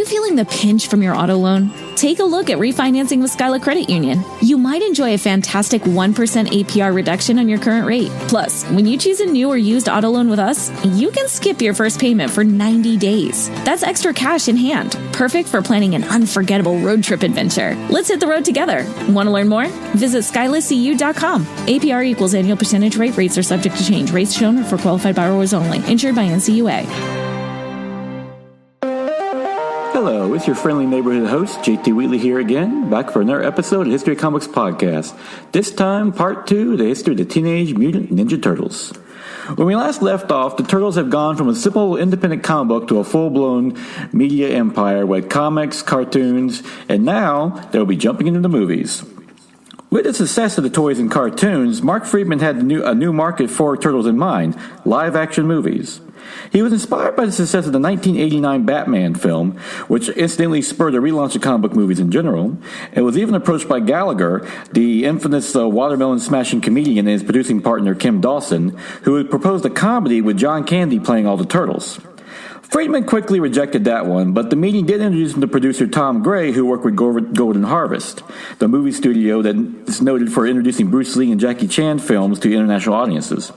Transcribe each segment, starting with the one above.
you feeling the pinch from your auto loan? Take a look at refinancing with Skyla Credit Union. You might enjoy a fantastic 1% APR reduction on your current rate. Plus, when you choose a new or used auto loan with us, you can skip your first payment for 90 days. That's extra cash in hand, perfect for planning an unforgettable road trip adventure. Let's hit the road together. Want to learn more? Visit SkylaCU.com. APR equals annual percentage rate. Rates are subject to change. Rates shown are for qualified borrowers only. Insured by NCUA. Hello, it's your friendly neighborhood host, JT Wheatley here again, back for another episode of the History of Comics podcast. This time, part 2, the history of the Teenage Mutant Ninja Turtles. When we last left off, the Turtles have gone from a simple independent comic book to a full-blown media empire with comics, cartoons, and now they'll be jumping into the movies. With the success of the toys and cartoons, Mark Friedman had a new market for Turtles in mind, live-action movies. He was inspired by the success of the 1989 Batman film, which incidentally spurred a relaunch of comic book movies in general, and was even approached by Gallagher, the infamous watermelon-smashing comedian, and his producing partner Kim Dawson, who had proposed a comedy with John Candy playing all the Turtles. Friedman quickly rejected that one, but the meeting did introduce him to producer Tom Gray, who worked with Golden Harvest, the movie studio that is noted for introducing Bruce Lee and Jackie Chan films to international audiences.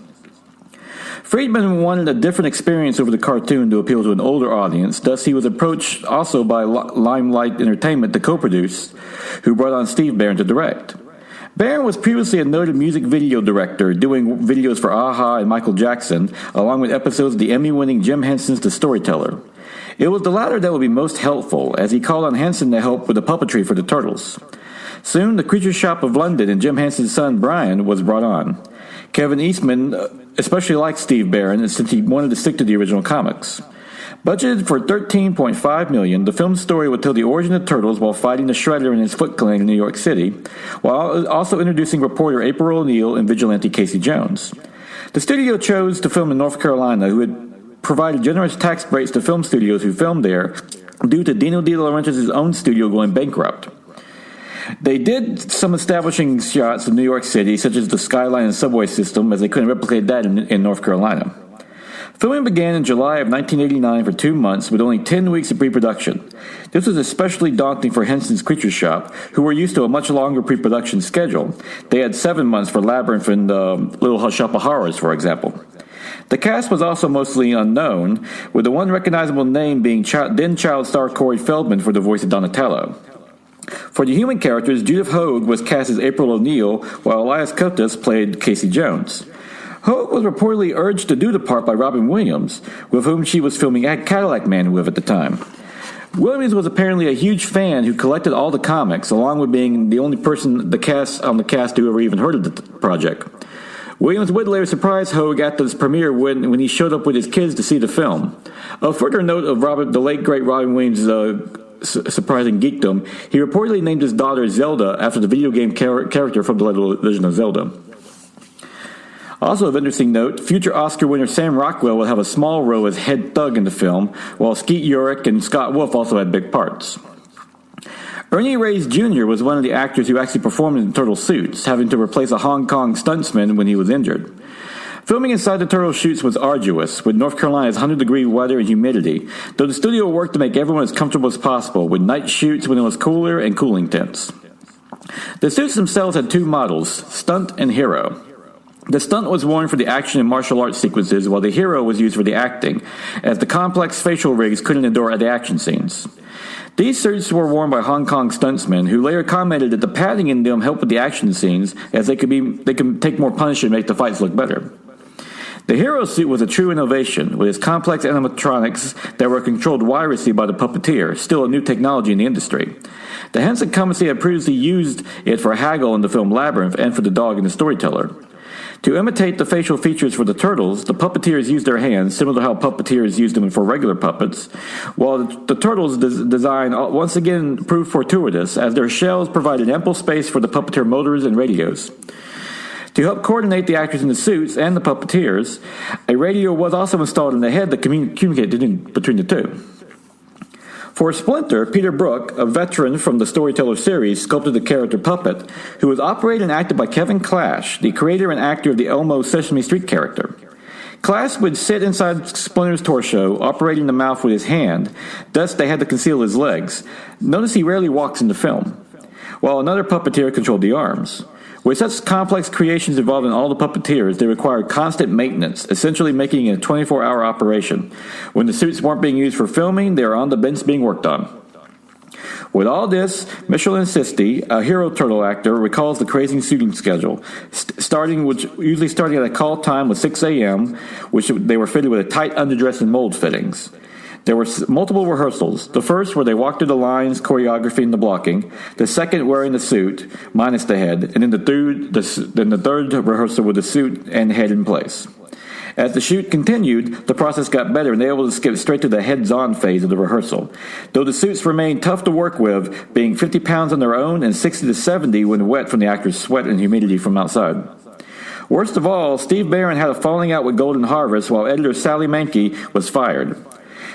Friedman wanted a different experience over the cartoon to appeal to an older audience, thus he was approached also by Limelight Entertainment to co-produce, who brought on Steve Barron to direct. Barron was previously a noted music video director, doing videos for a-ha and Michael Jackson, along with episodes of the Emmy-winning Jim Henson's The Storyteller. It was the latter that would be most helpful, as he called on Henson to help with the puppetry for the Turtles. Soon, the Creature Shop of London and Jim Henson's son Brian was brought on. Kevin Eastman especially liked Steve Barron since he wanted to stick to the original comics. Budgeted for $13.5 million, the film's story would tell the origin of Turtles while fighting the Shredder and his Foot Clan in New York City, while also introducing reporter April O'Neil and vigilante Casey Jones. The studio chose to film in North Carolina, who had provided generous tax breaks to film studios who filmed there, due to Dino De Laurentiis' own studio going bankrupt. They did some establishing shots of New York City, such as the skyline and subway system, as they couldn't replicate that in North Carolina. Filming began in July of 1989 for 2 months, with only 10 weeks of pre-production. This was especially daunting for Henson's Creature Shop, who were used to a much longer pre-production schedule. They had 7 months for Labyrinth and Little Shop of Horrors, for example. The cast was also mostly unknown, with the one recognizable name being then child star Corey Feldman for the voice of Donatello. For the human characters, Judith Hoag was cast as April O'Neil, while Elias Koteas played Casey Jones. Hoag was reportedly urged to do the part by Robin Williams, with whom she was filming Cadillac Man with at the time. Williams was apparently a huge fan who collected all the comics, along with being the only person on the cast who ever even heard of the project. Williams would later surprise Hoag at this premiere when he showed up with his kids to see the film. A further note of the late great Robin Williams' surprising geekdom, he reportedly named his daughter Zelda after the video game character from The Legend of Zelda. Also of interesting note, future Oscar winner Sam Rockwell will have a small role as head thug in the film, while Skeet Ulrich and Scott Wolf also had big parts. Ernie Reyes Jr. was one of the actors who actually performed in the turtle suits, having to replace a Hong Kong stuntsman when he was injured. Filming inside the turtle shoots was arduous, with North Carolina's 100-degree weather and humidity, though the studio worked to make everyone as comfortable as possible, with night shoots when it was cooler and cooling tents. The suits themselves had 2 models, Stunt and Hero. The stunt was worn for the action and martial arts sequences, while the hero was used for the acting, as the complex facial rigs couldn't endure the action scenes. These suits were worn by Hong Kong stuntsmen, who later commented that the padding in them helped with the action scenes, as they could take more punishment and make the fights look better. The hero suit was a true innovation, with its complex animatronics that were controlled wirelessly by the puppeteer, still a new technology in the industry. The Henson Company had previously used it for Haggle in the film Labyrinth and for the dog in The Storyteller. To imitate the facial features for the turtles, the puppeteers used their hands, similar to how puppeteers used them for regular puppets, while the turtles' design once again proved fortuitous, as their shells provided ample space for the puppeteer motors and radios. To help coordinate the actors in the suits and the puppeteers, a radio was also installed in the head that communicated between the two. For Splinter, Peter Brook, a veteran from the Storyteller series, sculpted the character Puppet, who was operated and acted by Kevin Clash, the creator and actor of the Elmo Sesame Street character. Class would sit inside Splinter's torso, operating the mouth with his hand. Thus, they had to conceal his legs. Notice he rarely walks in the film, while another puppeteer controlled the arms. With such complex creations involving all the puppeteers, they required constant maintenance, essentially making it a 24-hour operation. When the suits weren't being used for filming, they were on the bench being worked on. With all this, Michelin Sisti, a hero turtle actor, recalls the crazy shooting schedule, usually starting at a call time of 6 a.m., which they were fitted with a tight underdress and mold fittings. There were multiple rehearsals. The first where they walked through the lines, choreography, and the blocking. The second wearing the suit, minus the head. And then the third rehearsal with the suit and head in place. As the shoot continued, the process got better and they were able to skip straight to the heads-on phase of the rehearsal. Though the suits remained tough to work with, being 50 pounds on their own and 60 to 70 when wet from the actors' sweat and humidity from outside. Worst of all, Steve Barron had a falling out with Golden Harvest while editor Sally Mankey was fired.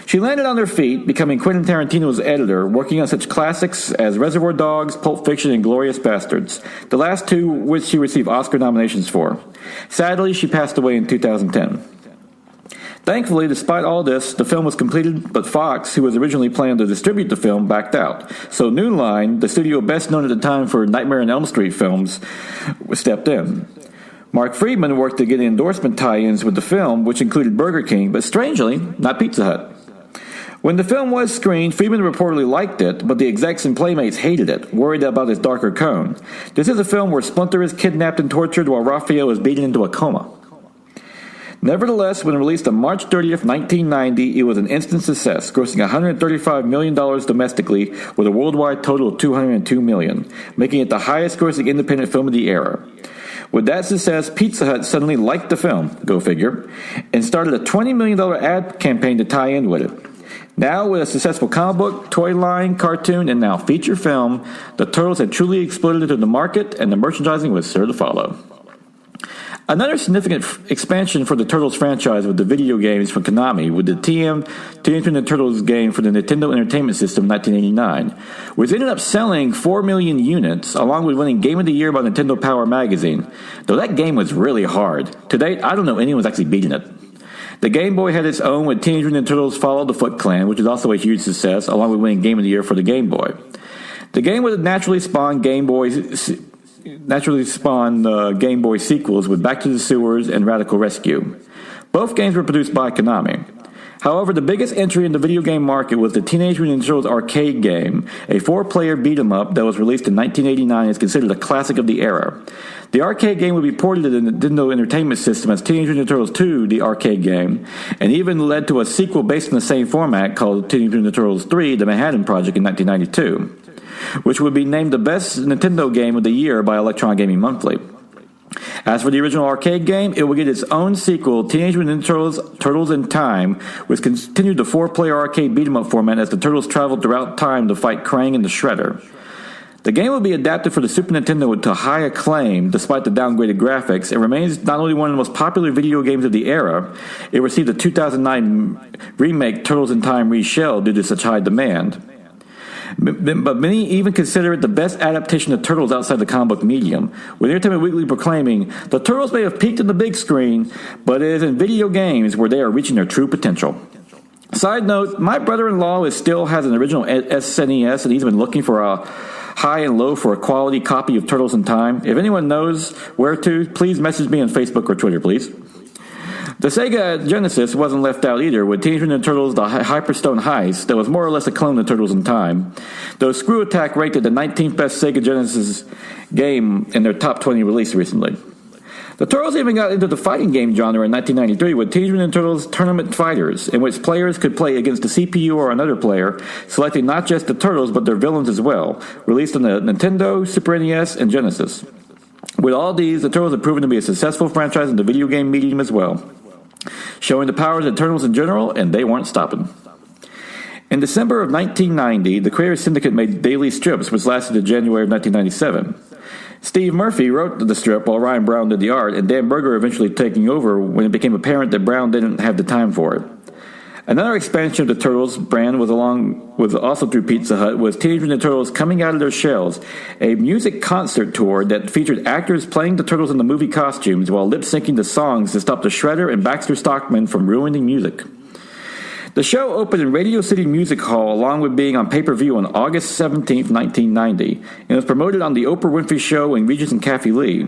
She landed on her feet, becoming Quentin Tarantino's editor, working on such classics as Reservoir Dogs, Pulp Fiction, and Glorious Bastards, the last two which she received Oscar nominations for. Sadly, she passed away in 2010. Thankfully, despite all this, the film was completed, but Fox, who was originally planned to distribute the film, backed out. So New Line, the studio best known at the time for Nightmare on Elm Street films, stepped in. Mark Friedman worked to get endorsement tie-ins with the film, which included Burger King, but strangely, not Pizza Hut. When the film was screened, Friedman reportedly liked it, but the execs and playmates hated it, worried about its darker tone. This is a film where Splinter is kidnapped and tortured while Raphael is beaten into a coma. Nevertheless, when released on March 30th, 1990, it was an instant success, grossing $135 million domestically with a worldwide total of $202 million, making it the highest-grossing independent film of the era. With that success, Pizza Hut suddenly liked the film, go figure, and started a $20 million ad campaign to tie in with it. Now, with a successful comic book, toy line, cartoon, and now feature film, the Turtles had truly exploded into the market, and the merchandising was sure to follow. Another significant expansion for the Turtles franchise was the video games from Konami, with the Teenage Mutant Turtles game for the Nintendo Entertainment System in 1989, which ended up selling 4 million units, along with winning Game of the Year by Nintendo Power magazine. Though that game was really hard. To date, I don't know anyone's actually beaten it. The Game Boy had its own with Teenage Mutant Ninja Turtles Follow the Foot Clan, which was also a huge success, along with winning Game of the Year for the Game Boy. The game would naturally spawn Game Boy sequels with Back to the Sewers and Radical Rescue. Both games were produced by Konami. However, the biggest entry in the video game market was the Teenage Mutant Ninja Turtles arcade game, a 4-player beat-em-up that was released in 1989 and is considered a classic of the era. The arcade game would be ported to the Nintendo Entertainment System as Teenage Mutant Ninja Turtles 2, the arcade game, and even led to a sequel based on the same format called Teenage Mutant Ninja Turtles 3, the Manhattan Project in 1992, which would be named the best Nintendo game of the year by Electron Gaming Monthly. As for the original arcade game, it will get its own sequel, Teenage Mutant Ninja Turtles: Turtles in Time, which continued the 4-player arcade beat-em-up format as the Turtles traveled throughout time to fight Krang and the Shredder. The game will be adapted for the Super Nintendo to high acclaim despite the downgraded graphics. It remains not only one of the most popular video games of the era, it received a 2009 remake, Turtles in Time Reshelled, due to such high demand. But many even consider it the best adaptation of Turtles outside the comic book medium, with Entertainment Weekly proclaiming, "The Turtles may have peaked in the big screen, but it is in video games where they are reaching their true potential." Side note, my brother-in-law still has an original SNES, and he's been looking for a high and low for a quality copy of Turtles in Time. If anyone knows where to, please message me on Facebook or Twitter, please. The Sega Genesis wasn't left out either, with Teenage Mutant Ninja Turtles: The Hyperstone Heist that was more or less a clone of Turtles in Time, though Screw Attack ranked it the 19th best Sega Genesis game in their top 20 release recently. The Turtles even got into the fighting game genre in 1993 with Teenage Mutant Ninja Turtles Tournament Fighters, in which players could play against the CPU or another player, selecting not just the Turtles but their villains as well, released on the Nintendo, Super NES, and Genesis. With all these, the Turtles have proven to be a successful franchise in the video game medium as well, showing the powers of Turtles in general, and they weren't stopping. In December of 1990, the Creative Syndicate made daily strips, which lasted to January of 1997. Steve Murphy wrote the strip while Ryan Brown did the art, and Dan Berger eventually taking over when it became apparent that Brown didn't have the time for it. Another expansion of the Turtles brand was also through Pizza Hut, was Teenage Mutant Ninja Turtles Coming Out of Their Shells, a music concert tour that featured actors playing the Turtles in the movie costumes while lip-syncing the songs to stop the Shredder and Baxter Stockman from ruining music. The show opened in Radio City Music Hall along with being on pay-per-view on August 17, 1990, and was promoted on The Oprah Winfrey Show and Regis and Kathy Lee.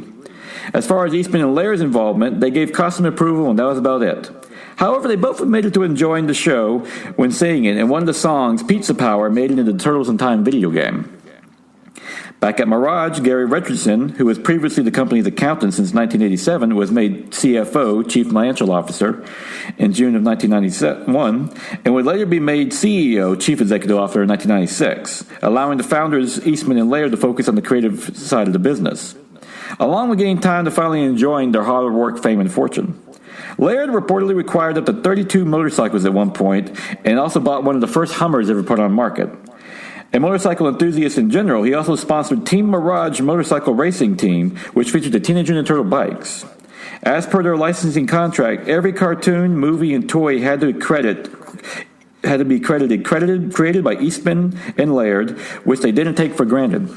As far as Eastman and Laird's involvement, they gave costume approval and that was about it. However, they both admitted to enjoying the show when singing it, and one of the songs, Pizza Power, made it into the Turtles in Time video game. Back at Mirage, Gary Richardson, who was previously the company's accountant since 1987, was made CFO, Chief Financial Officer, in June of 1991, and would later be made CEO, Chief Executive Officer, in 1996, allowing the founders Eastman and Laird to focus on the creative side of the business, along with getting time to finally enjoying their hard work, fame, and fortune. Laird reportedly required up to 32 motorcycles at one point, and also bought one of the first Hummers ever put on market. A motorcycle enthusiast in general, he also sponsored Team Mirage motorcycle racing team, which featured the Teenage Mutant Ninja Turtle bikes. As per their licensing contract, every cartoon, movie, and toy had to be created by Eastman and Laird, which they didn't take for granted.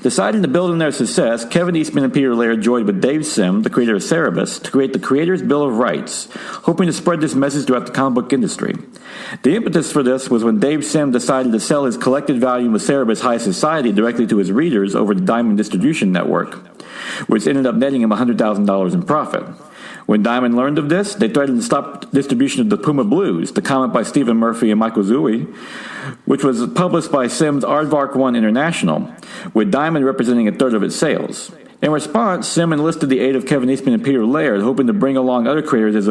Deciding to build on their success, Kevin Eastman and Peter Laird joined with Dave Sim, the creator of Cerebus, to create the Creators' Bill of Rights, hoping to spread this message throughout the comic book industry. The impetus for this was when Dave Sim decided to sell his collected volume of Cerebus High Society directly to his readers over the Diamond Distribution Network, which ended up netting him $100,000 in profit. When Diamond learned of this, they threatened to stop distribution of the Puma Blues, the comic by Stephen Murphy and Michael Zui, which was published by Sim's Aardvark One International, with Diamond representing a third of its sales. In response, Sim enlisted the aid of Kevin Eastman and Peter Laird, hoping to bring along other creators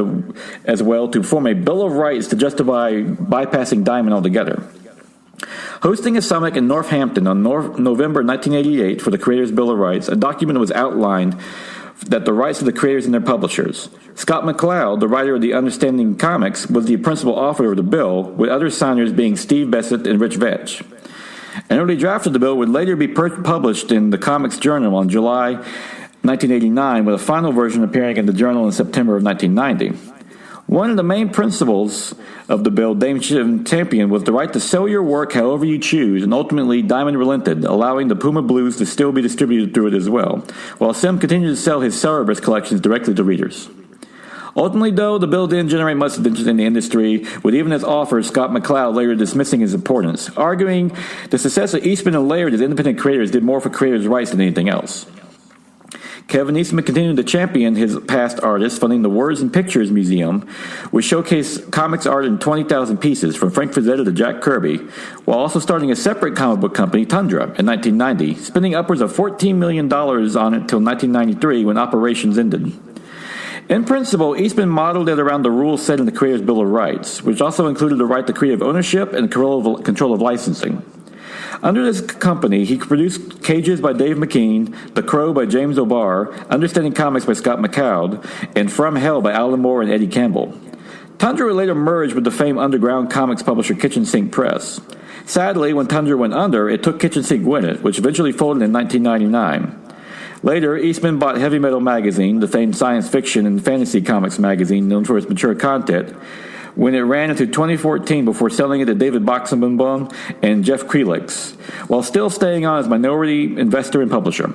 as well to form a Bill of Rights to justify bypassing Diamond altogether. Hosting a summit in Northampton on November 1988 for the Creators' Bill of Rights, a document was outlined that the rights of the creators and their publishers. Scott McCloud, the writer of the Understanding Comics, was the principal author of the bill, with other signers being Steve Bessett and Rich Vetch. An early draft of the bill would later be published in the Comics Journal on July 1989, with a final version appearing in the Journal in September of 1990. One of the main principles of the bill Dame championed was the right to sell your work however you choose, and ultimately Diamond relented, allowing the Puma Blues to still be distributed through it as well, while Sim continued to sell his Cerebus collections directly to readers. Ultimately, though, the bill didn't generate much interest in the industry, with even its author, Scott McCloud, later dismissing its importance, arguing the success of Eastman and Laird as independent creators did more for creators' rights than anything else. Kevin Eastman continued to champion his past artists, funding the Words and Pictures Museum, which showcased comics art in 20,000 pieces, from Frank Frazetta to Jack Kirby, while also starting a separate comic book company, Tundra, in 1990, spending upwards of $14 million on it until 1993 when operations ended. In principle, Eastman modeled it around the rules set in the Creators' Bill of Rights, which also included the right to creative ownership and control of licensing. Under this company, he produced Cages by Dave McKean, The Crow by James O'Barr, Understanding Comics by Scott McCloud, and From Hell by Alan Moore and Eddie Campbell. Tundra would later merge with the famed underground comics publisher Kitchen Sink Press. Sadly, when Tundra went under, it took Kitchen Sink with it, which eventually folded in 1999. Later, Eastman bought Heavy Metal Magazine, the famed science fiction and fantasy comics magazine known for its mature content, when it ran into 2014 before selling it to David Boxenbaum and Jeff Krelix, while still staying on as minority investor and publisher.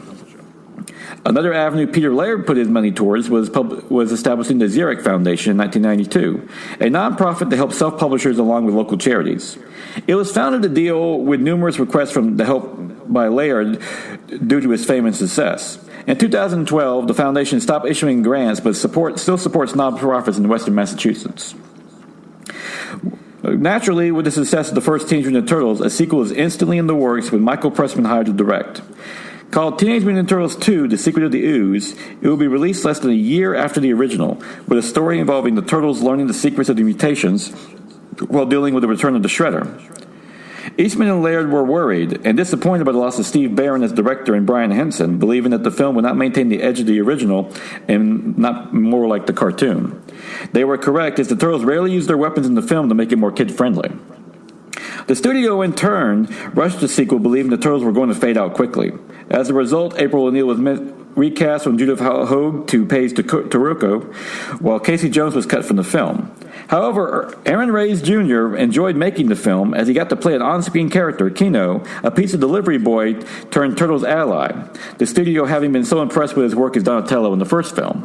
Another avenue Peter Laird put his money towards was establishing the Xeric Foundation in 1992, a nonprofit to help self-publishers along with local charities. It was founded to deal with numerous requests for help by Laird due to his fame and success. In 2012, the foundation stopped issuing grants, but still supports nonprofits in western Massachusetts. Naturally, with the success of the first Teenage Mutant Ninja Turtles, a sequel is instantly in the works with Michael Pressman hired to direct. Called Teenage Mutant Ninja Turtles 2, The Secret of the Ooze, it will be released less than a year after the original, with a story involving the Turtles learning the secrets of the mutations while dealing with the return of the Shredder. Eastman and Laird were worried and disappointed by the loss of Steve Barron as director and Brian Henson, believing that the film would not maintain the edge of the original and not more like the cartoon. They were correct, as the Turtles rarely used their weapons in the film to make it more kid-friendly. The studio, in turn, rushed the sequel, believing the Turtles were going to fade out quickly. As a result, April O'Neil was recast from Judith Hoag to Paige Taruko, while Casey Jones was cut from the film. However, Aaron Reyes Jr. enjoyed making the film as he got to play an on-screen character, Kino, a pizza delivery boy turned Turtles ally, the studio having been so impressed with his work as Donatello in the first film.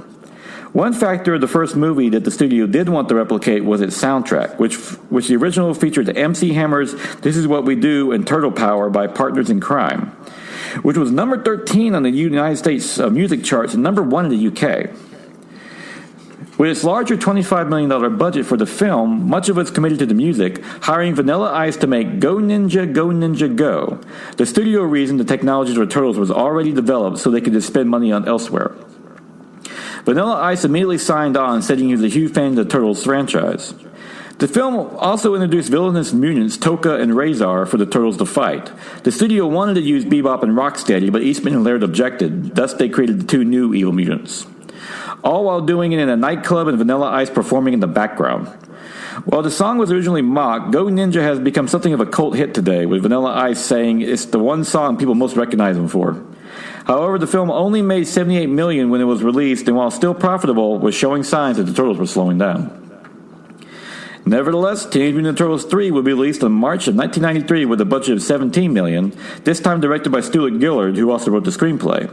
One factor of the first movie that the studio did want to replicate was its soundtrack, which the original featured MC Hammer's This Is What We Do and Turtle Power by Partners in Crime, which was number 13 on the United States music charts and number 1 in the UK. With its larger $25 million budget for the film, much of it's committed to the music, hiring Vanilla Ice to make Go Ninja, Go Ninja, Go. The studio reasoned the technology for Turtles was already developed so they could just spend money on elsewhere. Vanilla Ice immediately signed on, stating he was a huge fan of the Turtles franchise. The film also introduced villainous mutants Toka and Razor for the Turtles to fight. The studio wanted to use Bebop and Rocksteady, but Eastman and Laird objected. Thus, they created the two new evil mutants, all while doing it in a nightclub and Vanilla Ice performing in the background. While the song was originally mocked, Go Ninja has become something of a cult hit today, with Vanilla Ice saying it's the one song people most recognize him for. However, the film only made $78 million when it was released, and while still profitable, was showing signs that the Turtles were slowing down. Nevertheless, Teenage Mutant Ninja Turtles 3 will be released in March of 1993 with a budget of $17 million, this time directed by Stuart Gillard, who also wrote the screenplay.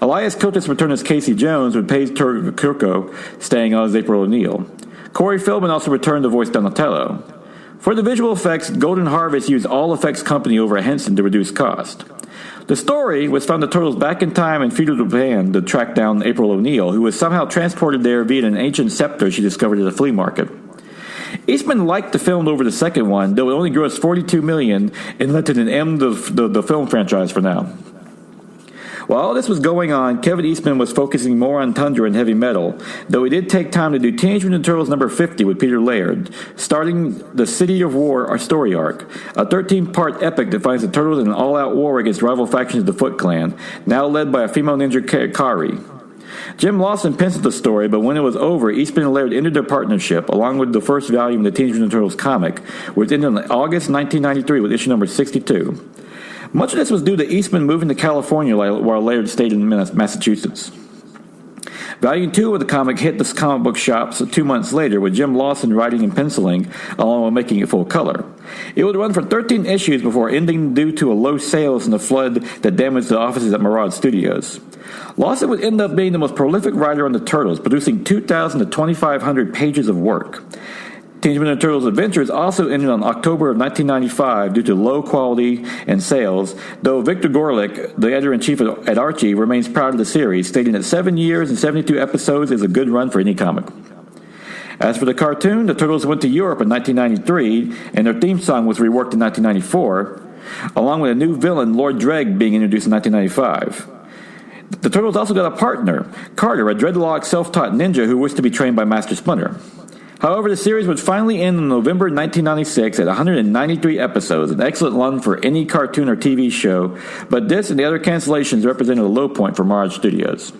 Elias Koteas returned as Casey Jones, with Paige Turco staying on as April O'Neil. Corey Feldman also returned to voice Donatello. For the visual effects, Golden Harvest used All Effects Company over at Henson to reduce cost. The story was found the Turtles back in time in feudal Japan to track down April O'Neil, who was somehow transported there via an ancient scepter she discovered at a flea market. Eastman liked the film over the second one, though it only grossed $42 million and led to an end of the film franchise for now. While all this was going on, Kevin Eastman was focusing more on Tundra and heavy metal, though he did take time to do Teenage Mutant Ninja Turtles number 50 with Peter Laird, starting the City of War, our story arc, a 13-part epic that finds the Turtles in an all-out war against rival factions of the Foot Clan, now led by a female ninja Kari. Jim Lawson penciled the story, but when it was over, Eastman and Laird ended their partnership, along with the first volume of the Teenage Mutant Ninja Turtles comic, which ended in August 1993 with issue number 62. Much of this was due to Eastman moving to California while Laird stayed in Massachusetts. Volume 2 of the comic hit the comic book shops 2 months later, with Jim Lawson writing and penciling, along with making it full color. It would run for 13 issues before ending due to a low sales and the flood that damaged the offices at Mirage Studios. Lawson would end up being the most prolific writer on the Turtles, producing 2,000 to 2,500 pages of work. Teenage Mutant Ninja Turtles Adventures also ended on October of 1995 due to low quality and sales, though Victor Gorelick, the editor-in-chief at Archie, remains proud of the series, stating that 7 years and 72 episodes is a good run for any comic. As for the cartoon, the Turtles went to Europe in 1993, and their theme song was reworked in 1994, along with a new villain, Lord Dreg, being introduced in 1995. The Turtles also got a partner, Carter, a dreadlocked self-taught ninja who wished to be trained by Master Splinter. However, the series would finally end in November 1996 at 193 episodes, an excellent run for any cartoon or TV show, but this and the other cancellations represented a low point for Mirage Studios.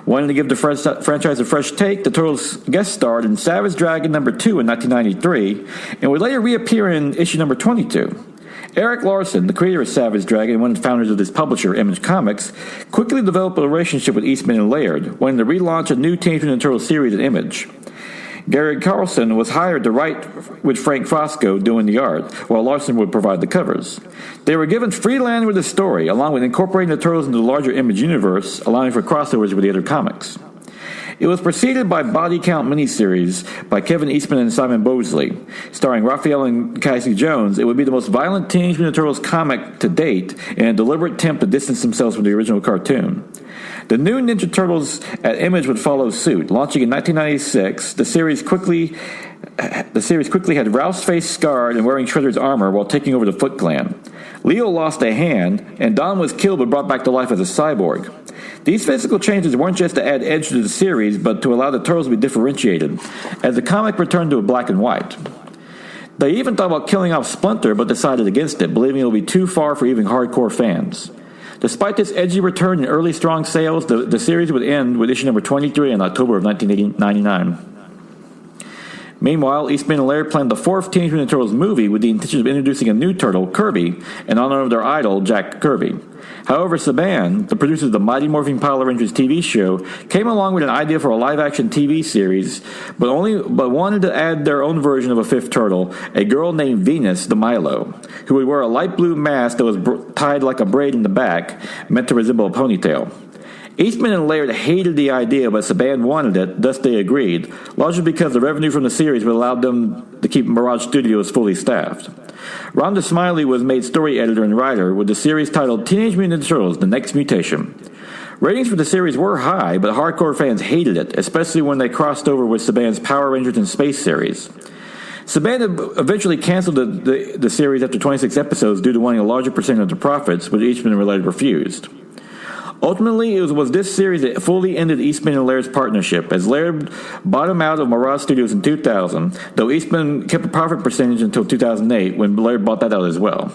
Wanting to give the franchise a fresh take, the Turtles guest starred in Savage Dragon number 2 in 1993, and would later reappear in issue number 22. Eric Larson, the creator of Savage Dragon and one of the founders of this publisher, Image Comics, quickly developed a relationship with Eastman and Laird, wanting to relaunch a new Teenage Mutant Ninja Turtles series at Image. Gary Carlson was hired to write with Frank Frosco doing the art, while Larson would provide the covers. They were given free land with the story, along with incorporating the Turtles into the larger Image universe, allowing for crossovers with the other comics. It was preceded by Body Count miniseries by Kevin Eastman and Simon Bosley, starring Raphael and Casey Jones. It would be the most violent Teenage Mutant Ninja Turtles comic to date, and a deliberate attempt to distance themselves from the original cartoon. The new Ninja Turtles at Image would follow suit. Launching in 1996, the series quickly had Ralph's face scarred and wearing Shredder's armor while taking over the Foot Clan. Leo lost a hand, and Don was killed but brought back to life as a cyborg. These physical changes weren't just to add edge to the series, but to allow the Turtles to be differentiated, as the comic returned to a black and white. They even thought about killing off Splinter, but decided against it, believing it would be too far for even hardcore fans. Despite this edgy return and early strong sales, the series would end with issue number 23 in October of 1999. Meanwhile, Eastman and Laird planned the fourth Teenage Mutant Ninja Turtles movie with the intention of introducing a new turtle, Kirby, in honor of their idol, Jack Kirby. However, Saban, the producer of the Mighty Morphin Power Rangers TV show, came along with an idea for a live-action TV series, but wanted to add their own version of a fifth turtle, a girl named Venus the Milo, who would wear a light blue mask that was tied like a braid in the back, meant to resemble a ponytail. Eastman and Laird hated the idea, but Saban wanted it, thus they agreed, largely because the revenue from the series would allow them to keep Mirage Studios fully staffed. Rhonda Smiley was made story editor and writer, with the series titled Teenage Mutant Ninja Turtles: The Next Mutation. Ratings for the series were high, but hardcore fans hated it, especially when they crossed over with Saban's Power Rangers in Space series. Saban eventually canceled the series after 26 episodes due to wanting a larger percentage of the profits, which Eastman and Laird refused. Ultimately, it was this series that fully ended Eastman and Laird's partnership, as Laird bottomed out of Mirage Studios in 2000, though Eastman kept a profit percentage until 2008, when Laird bought that out as well.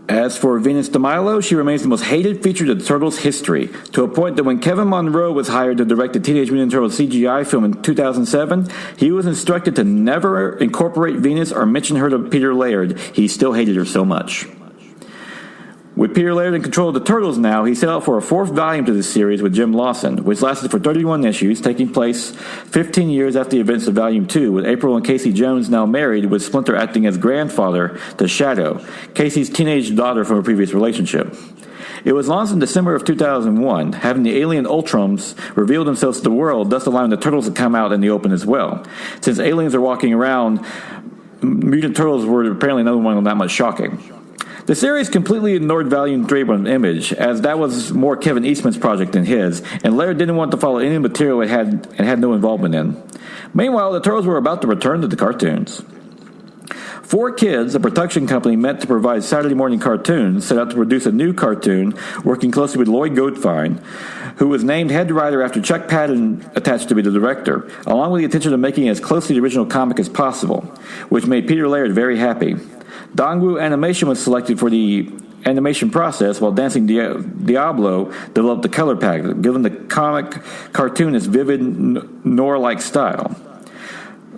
As for Venus de Milo, she remains the most hated feature of the Turtles' history, to a point that when Kevin Monroe was hired to direct the Teenage Mutant Ninja Turtles CGI film in 2007, he was instructed to never incorporate Venus or mention her to Peter Laird. He still hated her so much. With Peter Laird in control of the Turtles now, he set out for a fourth volume to this series with Jim Lawson, which lasted for 31 issues, taking place 15 years after the events of Volume 2, with April and Casey Jones now married, with Splinter acting as grandfather to Shadow, Casey's teenage daughter from a previous relationship. It was launched in December of 2001, having the alien Ultrons reveal themselves to the world, thus allowing the Turtles to come out in the open as well. Since aliens are walking around, Mutant Turtles were apparently another one not much shocking. The series completely ignored Volume 3 on Image, as that was more Kevin Eastman's project than his, and Laird didn't want to follow any material it had no involvement in. Meanwhile, the Turtles were about to return to the cartoons. 4Kids, a production company meant to provide Saturday morning cartoons, set out to produce a new cartoon, working closely with Lloyd Goldfine, who was named head writer after Chuck Patton attached to be the director, along with the intention of making it as close to the original comic as possible, which made Peter Laird very happy. Dongwu Animation was selected for the animation process, while Dancing Diablo developed the color palette, giving the comic cartoon its vivid noir-like style.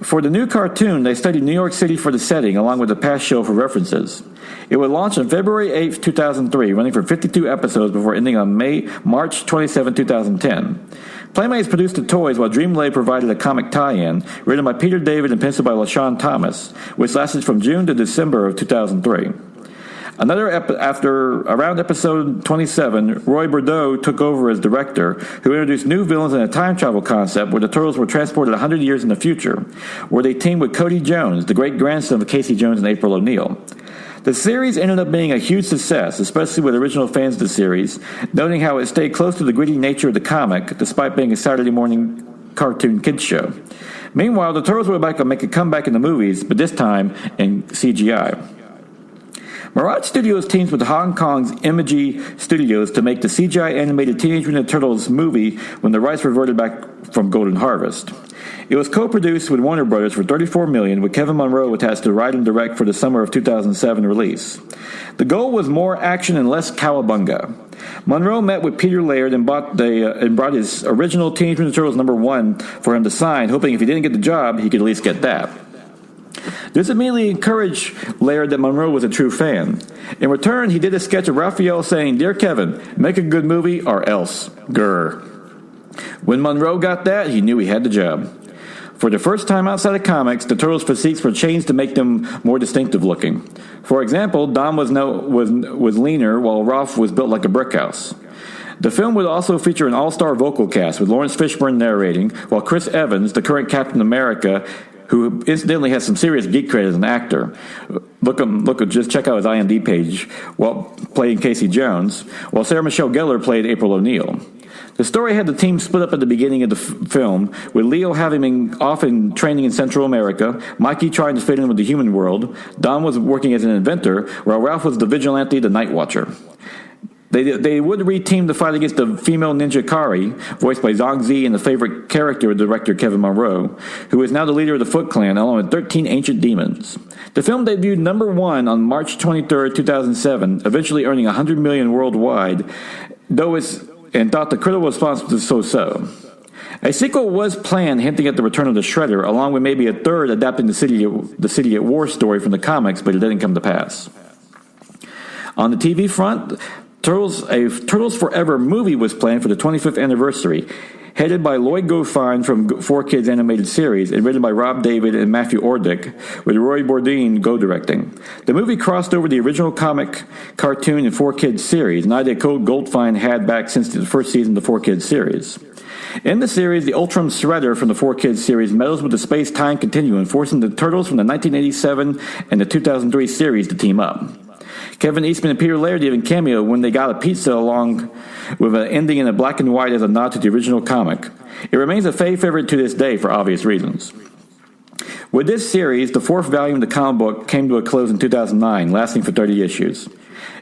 For the new cartoon, they studied New York City for the setting, along with the past show for references. It would launch on February 8, 2003, running for 52 episodes before ending on March 27, 2010. Playmates produced the toys, while Dreamlay provided a comic tie-in, written by Peter David and penciled by LaShawn Thomas, which lasted from June to December of 2003. Around episode 27, Roy Bordeaux took over as director, who introduced new villains and a time travel concept where the Turtles were transported 100 years in the future, where they teamed with Cody Jones, the great-grandson of Casey Jones and April O'Neil. The series ended up being a huge success, especially with original fans of the series, noting how it stayed close to the gritty nature of the comic, despite being a Saturday morning cartoon kids show. Meanwhile, the Turtles were about to make a comeback in the movies, but this time in CGI. Mirage Studios teams with Hong Kong's Imagi Studios to make the CGI animated Teenage Mutant Ninja Turtles movie when the rights reverted back from Golden Harvest. It was co-produced with Warner Brothers for $34 million, with Kevin Monroe attached to write and direct for the summer of 2007 release. The goal was more action and less cowabunga. Monroe met with Peter Laird and brought his original Teenage Mutant Ninja Turtles #1 for him to sign, hoping if he didn't get the job, he could at least get that. This immediately encouraged Laird that Monroe was a true fan. In return, he did a sketch of Raphael saying, "Dear Kevin, make a good movie or else. Grr." When Monroe got that, he knew he had the job. For the first time outside of comics, the Turtles' physiques were changed to make them more distinctive looking. For example, Dom was leaner, while Ralph was built like a brick house. The film would also feature an all-star vocal cast, with Lawrence Fishburne narrating, while Chris Evans, the current Captain America, who incidentally has some serious geek credit as an actor. Just check out his IMDb page, while playing Casey Jones, while Sarah Michelle Gellar played April O'Neil. The story had the team split up at the beginning of the film, with Leo having been off in training in Central America, Mikey trying to fit in with the human world, Don was working as an inventor, while Ralph was the vigilante, the Night Watcher. They would re-team to fight against the female ninja Kari, voiced by Zhang Zi, and the favorite character of director Kevin Monroe, who is now the leader of the Foot Clan, along with 13 ancient demons. The film debuted #1 on March 23, 2007, eventually earning $100 million worldwide, and thought the critical response was so-so. A sequel was planned hinting at the return of the Shredder, along with maybe a third adapting the City at War story from the comics, but it didn't come to pass. On the TV front, a Turtles Forever movie was planned for the 25th anniversary, headed by Lloyd Goffine from 4Kids animated series and written by Rob David and Matthew Ordick, with Roy Bourdin co-directing. The movie crossed over the original comic, cartoon, and 4Kids series, an idea Goldfine had back since the first season of the 4Kids series. In the series, the Ultram Shredder from the 4Kids series meddles with the space-time continuum, forcing the Turtles from the 1987 and the 2003 series to team up. Kevin Eastman and Peter Laird even cameo when they got a pizza, along with an ending in a black and white as a nod to the original comic. It remains a favorite to this day for obvious reasons. With this series, the fourth volume of the comic book came to a close in 2009, lasting for 30 issues.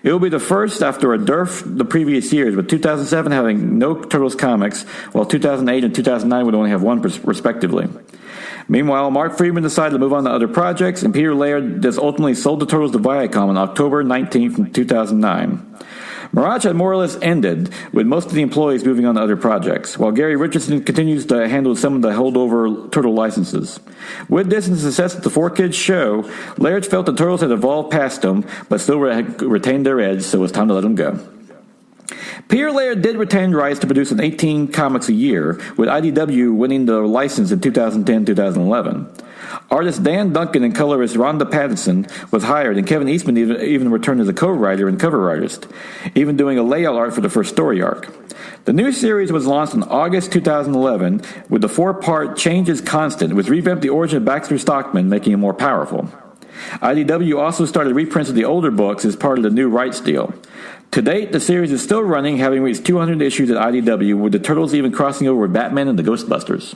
It will be the first after a dearth the previous years, with 2007 having no Turtles comics, while 2008 and 2009 would only have one respectively. Meanwhile, Mark Friedman decided to move on to other projects, and Peter Laird just ultimately sold the Turtles to Viacom on October 19th, 2009. Mirage had more or less ended, with most of the employees moving on to other projects, while Gary Richardson continues to handle some of the holdover Turtle licenses. With this and the success of the 4Kids show, Laird felt the Turtles had evolved past them, but still retained their edge, so it was time to let them go. Peter Laird did retain rights to produce 18 comics a year, with IDW winning the license in 2010-2011. Artist Dan Duncan and colorist Rhonda Pattinson was hired, and Kevin Eastman even returned as a co-writer and cover artist, even doing a layout art for the first story arc. The new series was launched in August 2011 with the 4-part Change is Constant, which revamped the origin of Baxter Stockman, making him more powerful. IDW also started reprints of the older books as part of the new rights deal. To date, the series is still running, having reached 200 issues at IDW, with the Turtles even crossing over with Batman and the Ghostbusters.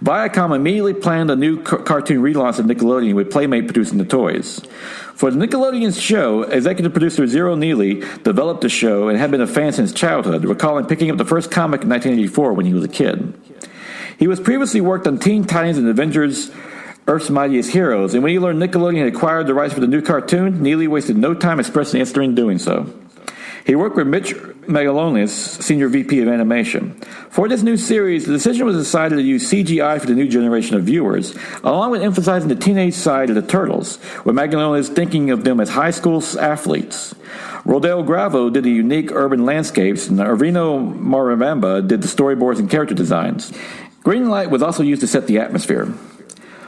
Viacom immediately planned a new cartoon relaunch of Nickelodeon, with Playmate producing the toys. For the Nickelodeon show, executive producer Zero Neely developed the show and had been a fan since childhood, recalling picking up the first comic in 1984 when he was a kid. He was previously worked on Teen Titans and Avengers Earth's Mightiest Heroes, and when he learned Nickelodeon had acquired the rights for the new cartoon, Neely wasted no time expressing interest in doing so. He worked with Mitch Magalonis, Senior VP of Animation. For this new series, the decision was decided to use CGI for the new generation of viewers, along with emphasizing the teenage side of the Turtles, with Magalonis thinking of them as high school athletes. Rodel Gravo did the unique urban landscapes, and Arvino Marabamba did the storyboards and character designs. Green light was also used to set the atmosphere.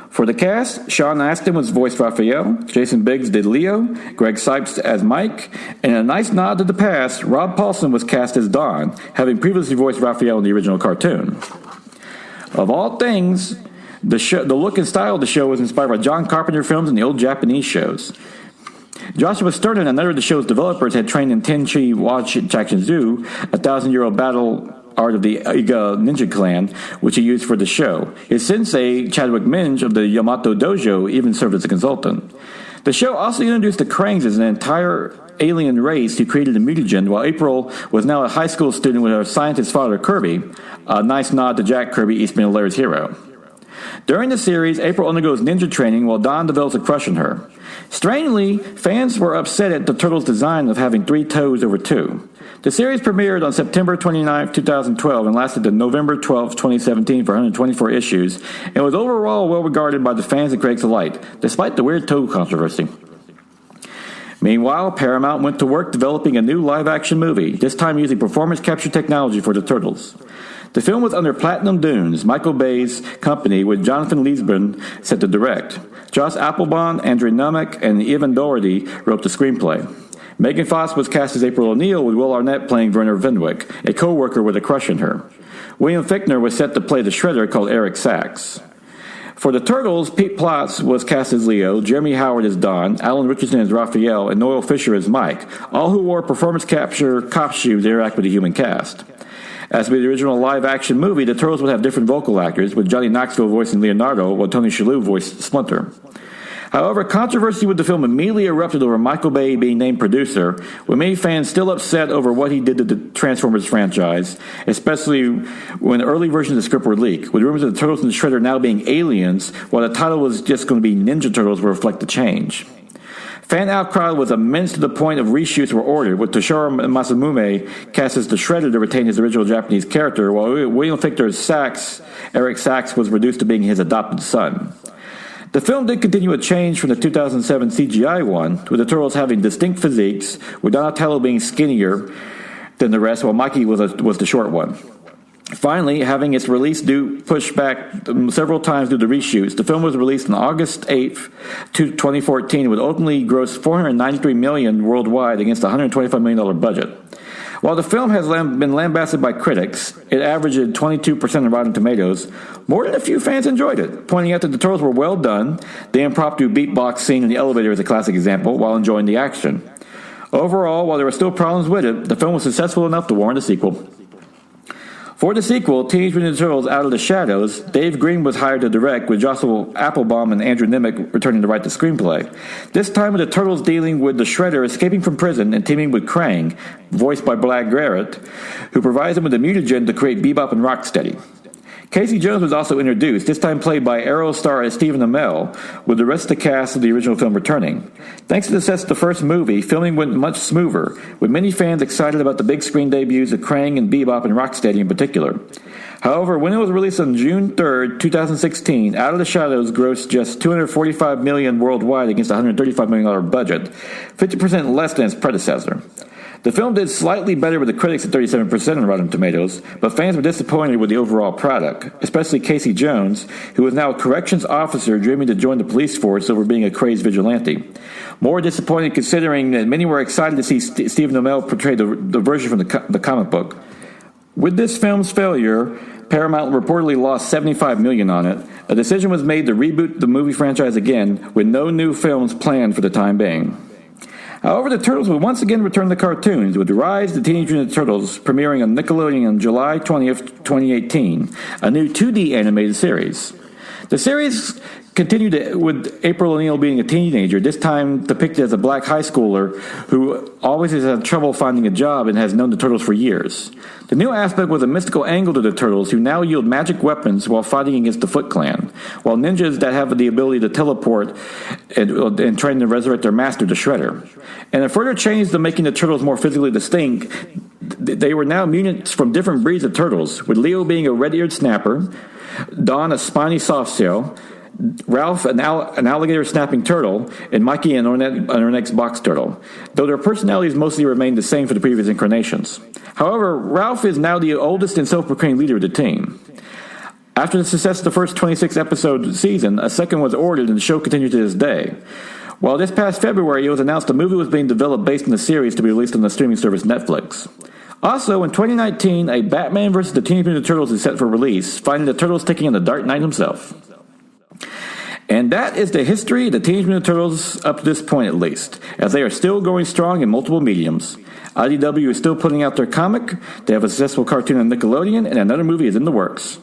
For the cast, Sean Astin was voiced Raphael, Jason Biggs did Leo, Greg Sipes as Mike, and in a nice nod to the past, Rob Paulson was cast as Don, having previously voiced Raphael in the original cartoon. Of all things, the look and style of the show was inspired by John Carpenter films and the old Japanese shows. Joshua Stern and another of the show's developers had trained in Tenchi Wachichakuzu, a 1,000-year-old battle art of the Iga Ninja Clan, which he used for the show. His sensei, Chadwick Minge of the Yamato Dojo, even served as a consultant. The show also introduced the Krangs as an entire alien race who created a mutagen, while April was now a high school student with her scientist father, Kirby, a nice nod to Jack Kirby, Eastman and Laird's hero. During the series, April undergoes ninja training while Don develops a crush on her. Strangely, fans were upset at the Turtles' design of having 3 toes over 2. The series premiered on September 29, 2012 and lasted to November 12, 2017 for 124 issues, and was overall well regarded by the fans and critics alike, despite the weird toe controversy. Meanwhile, Paramount went to work developing a new live-action movie, this time using performance capture technology for the Turtles. The film was under Platinum Dunes, Michael Bay's company, with Jonathan Liebman set to direct. Joss Applebaum, Andrew Numick, and Evan Doherty wrote the screenplay. Megan Fox was cast as April O'Neil, with Will Arnett playing Werner Fenwick, a co-worker with a crush on her. William Fichtner was set to play the Shredder, called Eric Sachs. For the Turtles, Pete Plotz was cast as Leo, Jeremy Howard as Don, Alan Richardson as Raphael, and Noel Fisher as Mike, all who wore performance capture costumes to interact with the human cast. As with the original live-action movie, the Turtles would have different vocal actors, with Johnny Knoxville voicing Leonardo, while Tony Shalhoub voiced Splinter. However, controversy with the film immediately erupted over Michael Bay being named producer, with many fans still upset over what he did to the Transformers franchise, especially when early versions of the script were leaked, with rumors of the Turtles and the Shredder now being aliens, while the title was just going to be Ninja Turtles will reflect the change. Fan outcry was immense to the point of reshoots were ordered, with Toshiro Masamume cast as the Shredder to retain his original Japanese character, while William Victor Eric Sachs, was reduced to being his adopted son. The film did continue a change from the 2007 CGI one, with the Turtles having distinct physiques, with Donatello being skinnier than the rest, while Mikey was the short one. Finally, having its release due pushed back several times due to reshoots, the film was released on August 8th, 2014, with ultimately grossed $493 million worldwide against a $125 million budget. While the film has been lambasted by critics, it averaged 22% on Rotten Tomatoes. More than a few fans enjoyed it, pointing out that the Turtles were well done. The impromptu beatbox scene in the elevator is a classic example, while enjoying the action. Overall, while there were still problems with it, the film was successful enough to warrant a sequel. For the sequel, Teenage Mutant Ninja Turtles Out of the Shadows, Dave Green was hired to direct, with Joshua Applebaum and Andrew Nimick returning to write the screenplay. This time with the Turtles dealing with the Shredder escaping from prison and teaming with Krang, voiced by Black Garrett, who provides him with a mutagen to create Bebop and Rocksteady. Casey Jones was also introduced, this time played by Arrow star Stephen Amell, with the rest of the cast of the original film returning. Thanks to the success of the first movie, filming went much smoother, with many fans excited about the big screen debuts of Krang and Bebop and Rocksteady in particular. However, when it was released on June 3rd, 2016, Out of the Shadows grossed just $245 million worldwide against a $135 million budget, 50% less than its predecessor. The film did slightly better with the critics at 37% on Rotten Tomatoes, but fans were disappointed with the overall product, especially Casey Jones, who is now a corrections officer dreaming to join the police force over being a crazed vigilante. More disappointed considering that many were excited to see Stephen Amell portray the version from the comic book. With this film's failure, Paramount reportedly lost $75 million on it. A decision was made to reboot the movie franchise again, with no new films planned for the time being. However, the Turtles would once again return to cartoons, with Rise of the Teenage Mutant Turtles premiering on Nickelodeon on July 20th, 2018, a new 2D animated series. The series continued with April O'Neil being a teenager, this time depicted as a black high schooler who always has had trouble finding a job and has known the Turtles for years. The new aspect was a mystical angle to the Turtles, who now wield magic weapons while fighting against the Foot Clan, while ninjas that have the ability to teleport and trying to resurrect their master, the Shredder. And a further change to making the Turtles more physically distinct, they were now mutants from different breeds of turtles, with Leo being a red-eared snapper, Dawn a spiny softshell, Ralph an alligator snapping turtle, and Mikey an Ornex box turtle, though their personalities mostly remained the same for the previous incarnations. However, Ralph is now the oldest and self-proclaimed leader of the team. After the success of the first 26-episode season, a second was ordered and the show continued to this day. While this past February it was announced a movie was being developed based on the series to be released on the streaming service Netflix. Also, in 2019, a Batman vs. the Teenage Mutant Turtles is set for release, finding the Turtles taking on the Dark Knight himself. And that is the history of the Teenage Mutant Turtles up to this point at least, as they are still going strong in multiple mediums. IDW is still putting out their comic, they have a successful cartoon on Nickelodeon, and another movie is in the works.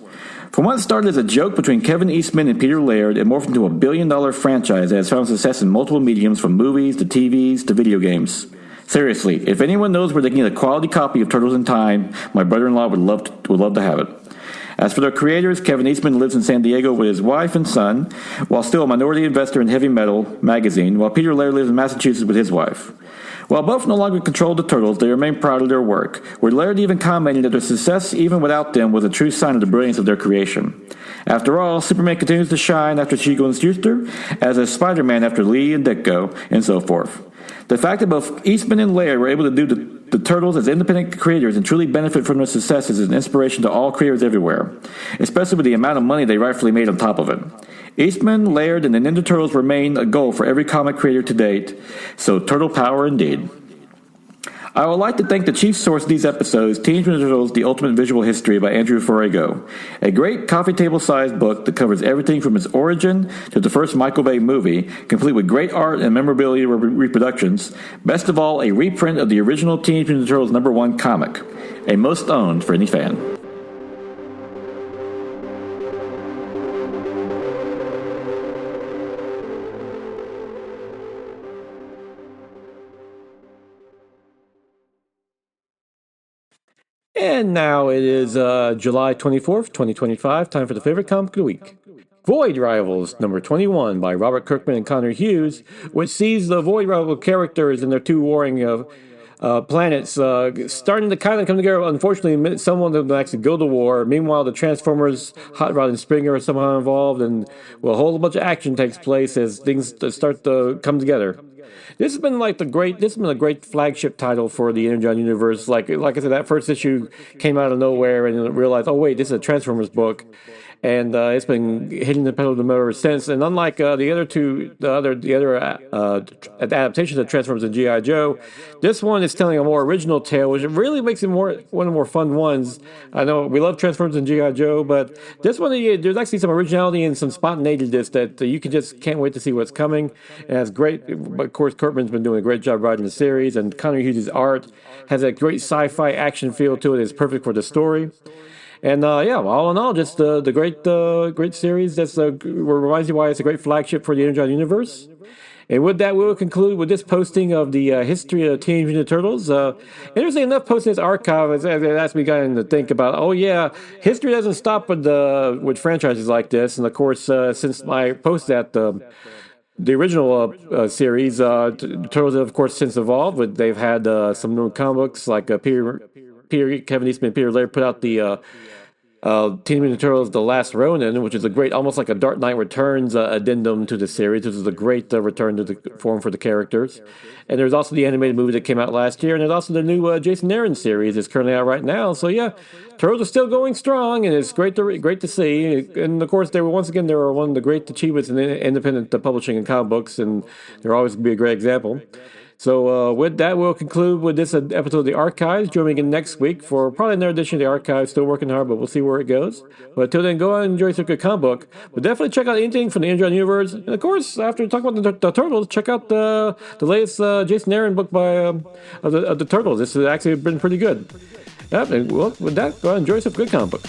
From what started as a joke between Kevin Eastman and Peter Laird, it morphed into a billion-dollar franchise that has found success in multiple mediums, from movies to TVs to video games. Seriously, if anyone knows where they can get a quality copy of Turtles in Time, my brother-in-law would love to have it. As for their creators, Kevin Eastman lives in San Diego with his wife and son, while still a minority investor in Heavy Metal magazine, while Peter Laird lives in Massachusetts with his wife. While both no longer control the Turtles, they remain proud of their work, with Laird even commenting that their success, even without them, was a true sign of the brilliance of their creation. After all, Superman continues to shine after Chico and Schuster, as does Spider-Man after Lee and Ditko, and so forth. The fact that both Eastman and Laird were able to do the Turtles as independent creators and truly benefit from their success is an inspiration to all creators everywhere, especially with the amount of money they rightfully made on top of it. Eastman, Laird, and the Ninja Turtles remain a goal for every comic creator to date, so turtle power indeed. I would like to thank the chief source of these episodes, Teenage Mutant Ninja Turtles: The Ultimate Visual History by Andrew Farrago, a great coffee table-sized book that covers everything from its origin to the first Michael Bay movie, complete with great art and memorabilia reproductions. Best of all, a reprint of the original Teenage Mutant Ninja Turtles #1 comic, a most owned for any fan. And now it is July 24th, 2025, time for the favorite comic of the week. Void Rivals, number 21, by Robert Kirkman and Connor Hughes, which sees the Void Rival characters and their two warring planets starting to kind of come together. Unfortunately, someone of them actually go to war. Meanwhile, the Transformers, Hot Rod and Springer are somehow involved, and well, a whole bunch of action takes place as things start to come together. This has been a great flagship title for the Energon universe. Like I said, that first issue came out of nowhere, and realized, oh wait, this is a Transformers book. And it's been hitting the pedal to the metal ever since. And unlike the other adaptations of Transformers and G.I. Joe, this one is telling a more original tale, which really makes it one of the more fun ones. I know we love Transformers and G.I. Joe, but this one, there's actually some originality and some spontaneity to this that you can't wait to see what's coming. And it's great. Of course, Kurtman's been doing a great job writing the series, and Connor Hughes' art has a great sci-fi action feel to it. It's perfect for the story. And all in all, just the great series. That's reminds you why it's a great flagship for the Energon universe. And with that, we'll conclude with this posting of the history of Teenage Mutant Ninja Turtles. Interesting enough, posting this archive has asked me to think about. Oh yeah, history doesn't stop with franchises like this. And of course, since I posted that. The original series, Turtles have, of course, since evolved. But they've had some new comic books, like Kevin Eastman and Peter Laird put out the Teenage Mutant Turtles: The Last Ronin, which is a great, almost like a Dark Knight Returns addendum to the series. This is a great return to the form for the characters. And there's also the animated movie that came out last year, and there's also the new Jason Aaron series that's currently out right now. So yeah, Turtles are still going strong, and it's great to see. And of course, they were one of the great achievements in independent publishing and comic books, and they're always going to be a great example. So with that, we'll conclude with this episode of The Archives. Join me again next week for probably another edition of The Archives. Still working hard, but we'll see where it goes. But until then, go out and enjoy some good comic book. But definitely check out anything from the Energon universe. And of course, after talking about the Turtles, check out the latest Jason Aaron book by of the Turtles. This has actually been pretty good. And with that, go out and enjoy some good comic book.